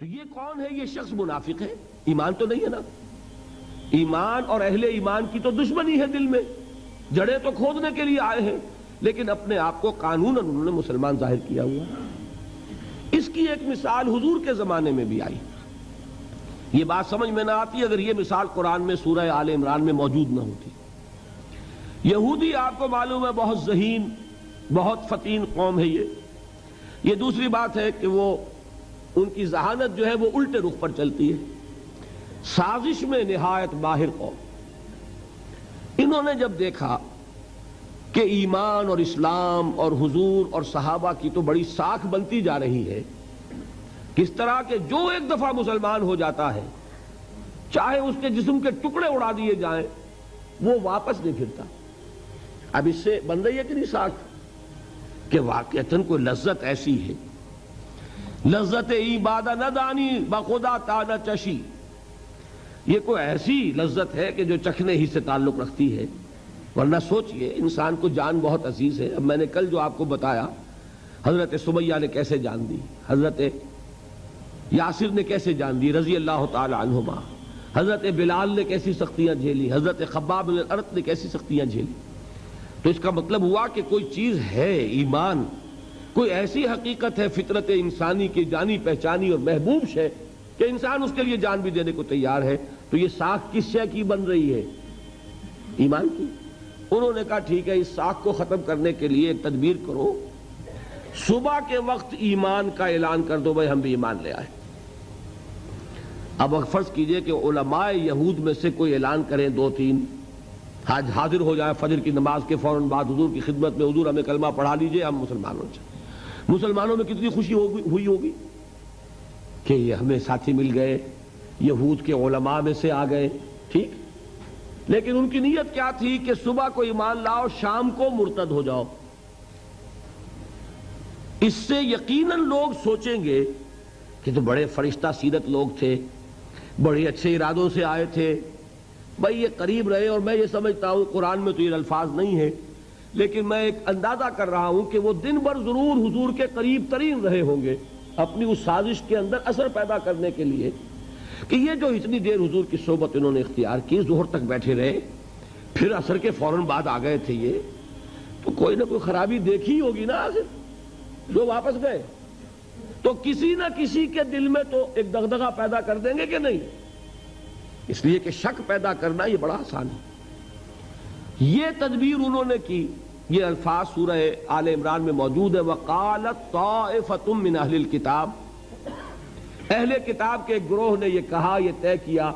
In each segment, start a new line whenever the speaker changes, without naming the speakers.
تو یہ کون ہے؟ یہ شخص منافق ہے، ایمان تو نہیں ہے نا۔ ایمان اور اہل ایمان کی تو دشمنی ہے دل میں، جڑیں تو کھودنے کے لیے آئے ہیں، لیکن اپنے آپ کو قانوناً انہوں نے مسلمان ظاہر کیا ہوا ہے۔ اس کی ایک مثال حضور کے زمانے میں بھی آئی۔ یہ بات سمجھ میں نہ آتی اگر یہ مثال قرآن میں سورہ آل عمران میں موجود نہ ہوتی۔ یہودی آپ کو معلوم ہے بہت ذہین، بہت فتین قوم ہے یہ دوسری بات ہے کہ وہ ان کی ذہانت جو ہے وہ الٹے رخ پر چلتی ہے، سازش میں نہایت ماہر قوم۔ انہوں نے جب دیکھا کہ ایمان اور اسلام اور حضور اور صحابہ کی تو بڑی ساکھ بنتی جا رہی ہے، کس طرح کہ جو ایک دفعہ مسلمان ہو جاتا ہے چاہے اس کے جسم کے ٹکڑے اڑا دیے جائیں وہ واپس نہیں پھرتا۔ اب اس سے بن رہی ہے کہ نہیں ساکھ کہ واقعتاً کوئی لذت ایسی ہے، لذت عبادہ نہ دانی بخدا تا نہ چشی، یہ کوئی ایسی لذت ہے کہ جو چکھنے ہی سے تعلق رکھتی ہے، ورنہ سوچئے انسان کو جان بہت عزیز ہے۔ اب میں نے کل جو آپ کو بتایا حضرت سمیہ نے کیسے جان دی، حضرت یاسر نے کیسے جان دی رضی اللہ تعالی عنہما، حضرت بلال نے کیسی سختیاں جھیلی، حضرت خباب بن الارت نے کیسی سختیاں جھیلی۔ تو اس کا مطلب ہوا کہ کوئی چیز ہے ایمان، کوئی ایسی حقیقت ہے فطرت انسانی کی جانی پہچانی اور محبوب شے کہ انسان اس کے لیے جان بھی دینے کو تیار ہے۔ تو یہ ساکھ کس شے کی بن رہی ہے؟ ایمان کی۔ انہوں نے کہا ٹھیک ہے، اس ساکھ کو ختم کرنے کے لیے ایک تدبیر کرو، صبح کے وقت ایمان کا اعلان کر دو، بھائی ہم بھی ایمان لے آئے۔ اب فرض کیجئے کہ علماء یہود میں سے کوئی اعلان کریں، دو تین حاضر ہو جائے فجر کی نماز کے فوراً بعد حضور کی خدمت میں، حضور ہمیں کلمہ پڑھا لیجئے، ہم مسلمان ہو جائیں۔ مسلمانوں میں کتنی خوشی ہوئی ہوگی کہ یہ ہمیں ساتھی مل گئے، یہود کے علماء میں سے آ گئے، ٹھیک۔ لیکن ان کی نیت کیا تھی کہ صبح کو ایمان لاؤ، شام کو مرتد ہو جاؤ۔ اس سے یقیناً لوگ سوچیں گے کہ تو بڑے فرشتہ سیرت لوگ تھے، بڑے اچھے ارادوں سے آئے تھے، بھائی یہ قریب رہے۔ اور میں یہ سمجھتا ہوں قرآن میں تو یہ الفاظ نہیں ہے، لیکن میں ایک اندازہ کر رہا ہوں کہ وہ دن بھر ضرور حضور کے قریب ترین رہے ہوں گے اپنی اس سازش کے اندر اثر پیدا کرنے کے لیے کہ یہ جو اتنی دیر حضور کی صحبت انہوں نے اختیار کی، ظہر تک بیٹھے رہے، پھر عصر کے فوراً بعد آ گئے تھے، یہ تو کوئی نہ کوئی خرابی دیکھی ہوگی نا آخر جو واپس گئے، تو کسی نہ کسی کے دل میں تو ایک دغدغہ پیدا کر دیں گے کہ نہیں۔ اس لیے کہ شک پیدا کرنا یہ بڑا آسان ہے۔ یہ تدبیر انہوں نے کی، یہ الفاظ سورہ آل عمران میں موجود ہے، وَقَالَتْ طَائِفَةٌ مِّنْ أَهْلِ الْكِتَابِ، اہل کتاب کے گروہ نے یہ کہا، یہ طے کیا،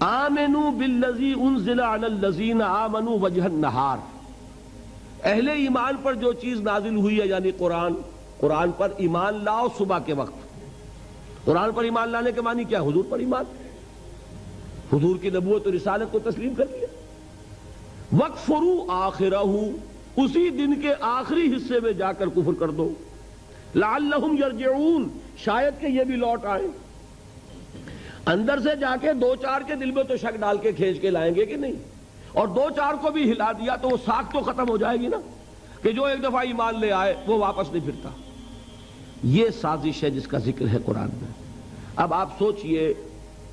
آمنوا بالذی انزل علی الذین آمنوا وجہ النہار، اہل ایمان پر جو چیز نازل ہوئی ہے یعنی قرآن پر ایمان لاؤ صبح کے وقت۔ قرآن پر ایمان لانے کے معنی کیا؟ حضور پر ایمان، حضور کی نبوت و رسالت کو تسلیم کر لیا۔ وَاکْفُرُوا آخِرَهُ، اسی دن کے آخری حصے میں جا کر کفر کر دو، لعلہم یرجعون، شاید کہ یہ بھی لوٹ آئیں۔ اندر سے جا کے دو چار کے دل میں تو شک ڈال کے کھینچ کے لائیں گے کہ نہیں، اور دو چار کو بھی ہلا دیا تو وہ ساکھ تو ختم ہو جائے گی نا کہ جو ایک دفعہ ایمان لے آئے وہ واپس نہیں پھرتا۔ یہ سازش ہے جس کا ذکر ہے قرآن میں۔ اب آپ سوچئے،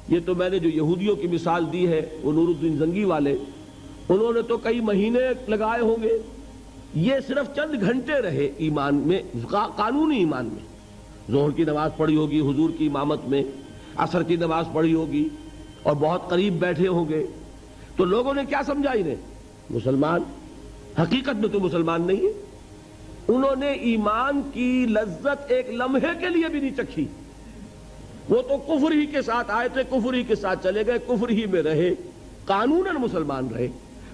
یہ تو میں نے جو یہودیوں کی مثال دی ہے وہ نور الدین زنگی والے، انہوں نے تو کئی مہینے لگائے ہوں گے، یہ صرف چند گھنٹے رہے ایمان میں، قانونی ایمان میں۔ ظہر کی نماز پڑھی ہوگی حضور کی امامت میں، عصر کی نماز پڑھی ہوگی اور بہت قریب بیٹھے ہوں گے، تو لوگوں نے کیا سمجھا انہیں؟ مسلمان۔ حقیقت میں تو مسلمان نہیں ہے۔ انہوں نے ایمان کی لذت ایک لمحے کے لیے بھی نہیں چکھی، وہ تو کفر ہی کے ساتھ آئے تھے، کفر ہی کے ساتھ چلے گئے، کفر ہی میں رہے، قانوناً مسلمان رہے۔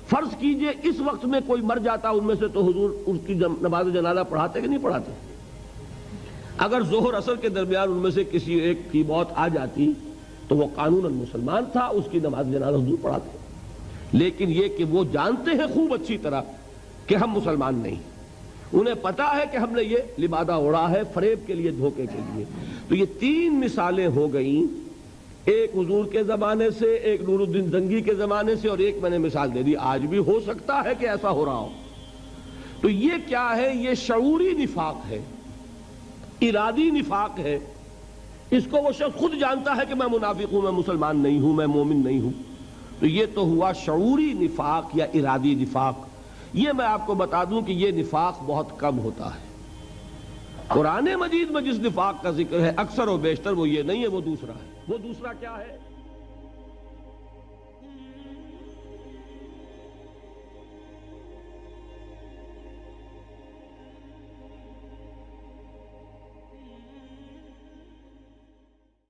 فرض کیجئے اس وقت میں کوئی مر جاتا ان میں سے تو حضور اس کی نماز جنازہ پڑھاتے کہ نہیں پڑھاتے؟ اگر ظہر عصر کے درمیان ان میں سے کسی ایک کی موت آ جاتی تو وہ قانوناً مسلمان تھا، اس کی نماز جنازہ حضور پڑھاتے۔ لیکن یہ کہ وہ جانتے ہیں خوب اچھی طرح کہ ہم مسلمان نہیں، انہیں پتا ہے کہ ہم نے یہ لبادہ اڑا ہے فریب کے لیے، دھوکے کے لیے۔ تو یہ تین مثالیں ہو گئیں، ایک حضور کے زمانے سے، ایک نور الدین زنگی کے زمانے سے، اور ایک میں نے مثال دے دی آج بھی ہو سکتا ہے کہ ایسا ہو رہا ہو۔ تو یہ کیا ہے؟ یہ شعوری نفاق ہے، ارادی نفاق ہے، اس کو وہ شخص خود جانتا ہے کہ میں منافق ہوں، میں مسلمان نہیں ہوں، میں مومن نہیں ہوں، تو یہ تو ہوا شعوری نفاق یا ارادی نفاق۔ یہ میں آپ کو بتا دوں کہ یہ نفاق بہت کم ہوتا ہے۔ قرآن مجید میں جس نفاق کا ذکر ہے اکثر و بیشتر وہ یہ نہیں ہے، وہ دوسرا ہے۔ وہ دوسرا کیا ہے؟